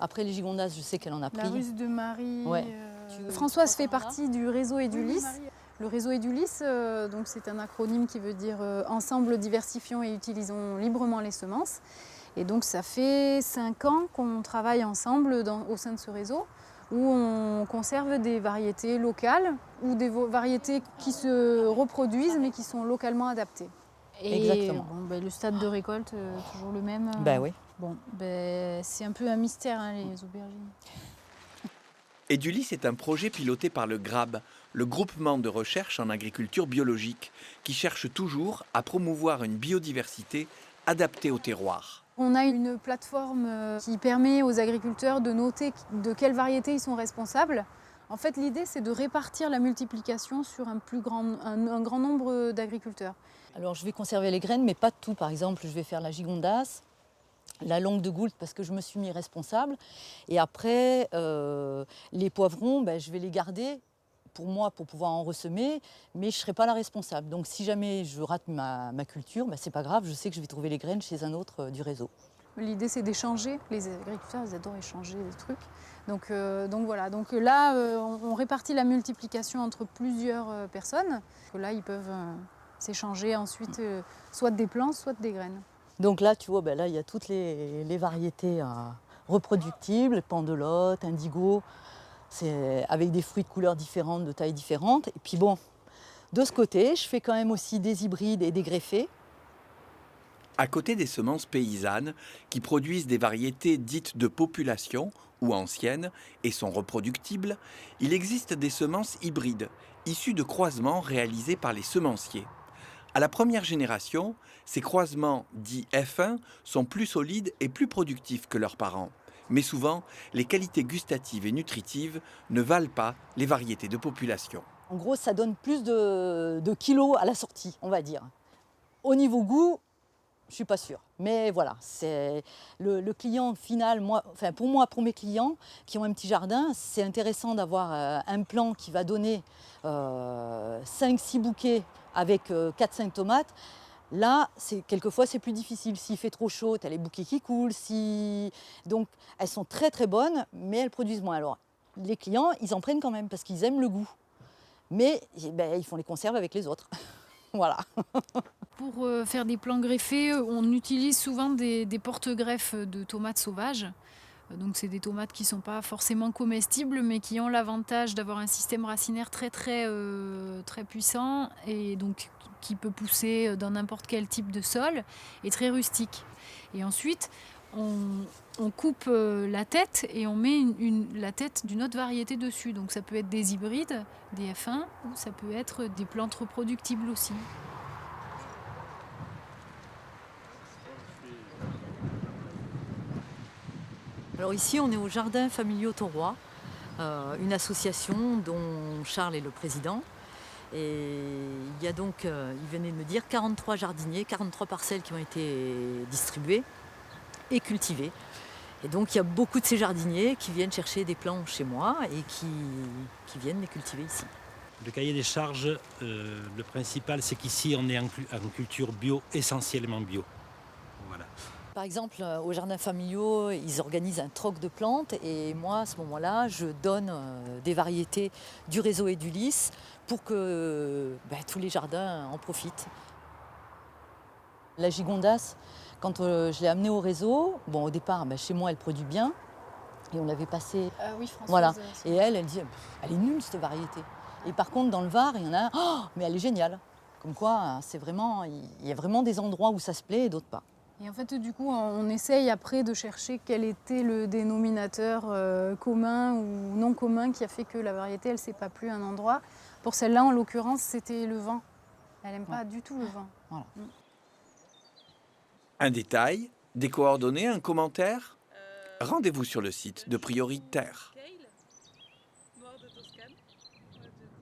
Après, les gigondas, je sais qu'elle en a pris. La ruse de Marie. Ouais. Françoise fait partie du réseau Edulis. Le réseau Edulis, donc c'est un acronyme qui veut dire Ensemble diversifions et utilisons librement les semences. Et donc ça fait 5 ans qu'on travaille ensemble au sein de ce réseau, où on conserve des variétés locales ou des variétés qui se reproduisent mais qui sont localement adaptées. Et Exactement. bon, le stade de récolte, toujours le même. Ben oui. Bon, c'est un peu un mystère, hein, les aubergines. Edulis est un projet piloté par le GRAB, le groupement de recherche en agriculture biologique, qui cherche toujours à promouvoir une biodiversité adaptée au terroir. On a une plateforme qui permet aux agriculteurs de noter de quelles variétés ils sont responsables. En fait, l'idée, c'est de répartir la multiplication sur un grand nombre d'agriculteurs. Alors, je vais conserver les graines, mais pas tout. Par exemple, je vais faire la gigondasse, la longue de Goult parce que je me suis mis responsable. Et après, les poivrons, je vais les garder pour moi, pour pouvoir en ressemer, mais je ne serai pas la responsable. Donc si jamais je rate ma culture, c'est pas grave, je sais que je vais trouver les graines chez un autre du réseau. L'idée, c'est d'échanger. Les agriculteurs, ils adorent échanger des trucs. Donc voilà. Donc là, on répartit la multiplication entre plusieurs personnes. Là, ils peuvent s'échanger ensuite soit des plants, soit des graines. Donc là, tu vois, là, il y a toutes les variétés reproductibles, pendelote, indigo, c'est avec des fruits de couleurs différentes, de tailles différentes. Et puis bon, de ce côté, je fais quand même aussi des hybrides et des greffés. À côté des semences paysannes qui produisent des variétés dites de population ou anciennes et sont reproductibles, il existe des semences hybrides, issues de croisements réalisés par les semenciers. À la première génération, ces croisements dits F1 sont plus solides et plus productifs que leurs parents. Mais souvent, les qualités gustatives et nutritives ne valent pas les variétés de population. En gros, ça donne plus de kilos à la sortie, on va dire. Au niveau goût, je ne suis pas sûre. Mais voilà, c'est le client final, pour mes clients qui ont un petit jardin, c'est intéressant d'avoir un plant qui va donner 5-6 bouquets avec 4-5 tomates. Là, quelquefois, c'est plus difficile. S'il fait trop chaud, tu as les bouquets qui coulent. Donc, elles sont très très bonnes, mais elles produisent moins. Alors, les clients, ils en prennent quand même parce qu'ils aiment le goût. Mais ils font les conserves avec les autres. Voilà. Pour faire des plants greffés, on utilise souvent des porte-greffes de tomates sauvages. Donc c'est des tomates qui ne sont pas forcément comestibles, mais qui ont l'avantage d'avoir un système racinaire très puissant et donc qui peut pousser dans n'importe quel type de sol et très rustique. Et ensuite, on coupe la tête et on met la tête d'une autre variété dessus. Donc ça peut être des hybrides, des F1, ou ça peut être des plantes reproductibles aussi. Alors ici, on est au Jardin familiaux Taurois, une association dont Charles est le président. Et il y a donc, il venait de me dire, 43 jardiniers, 43 parcelles qui ont été distribuées et cultivées. Et donc il y a beaucoup de ces jardiniers qui viennent chercher des plants chez moi et qui viennent les cultiver ici. Le cahier des charges, le principal, c'est qu'ici, on est en culture bio, essentiellement bio. Voilà. Par exemple, aux jardins familiaux, ils organisent un troc de plantes et moi, à ce moment-là, je donne des variétés du réseau Edulis pour que tous les jardins en profitent. La gigondasse, quand je l'ai amenée au réseau, au départ, chez moi, elle produit bien et on avait passé... Oui, Françoise. Voilà. Et elle dit, elle est nulle cette variété. Et par contre, dans le Var, il y en a, mais elle est géniale. Comme quoi, il y a vraiment des endroits où ça se plaît et d'autres pas. Et en fait, du coup, on essaye après de chercher quel était le dénominateur commun ou non commun qui a fait que la variété, elle ne s'est pas plu à un endroit. Pour celle-là, en l'occurrence, c'était le vent. Elle n'aime pas du tout le vent. Voilà. Un détail, des coordonnées, un commentaire ? Rendez-vous sur le site de Prioritaire.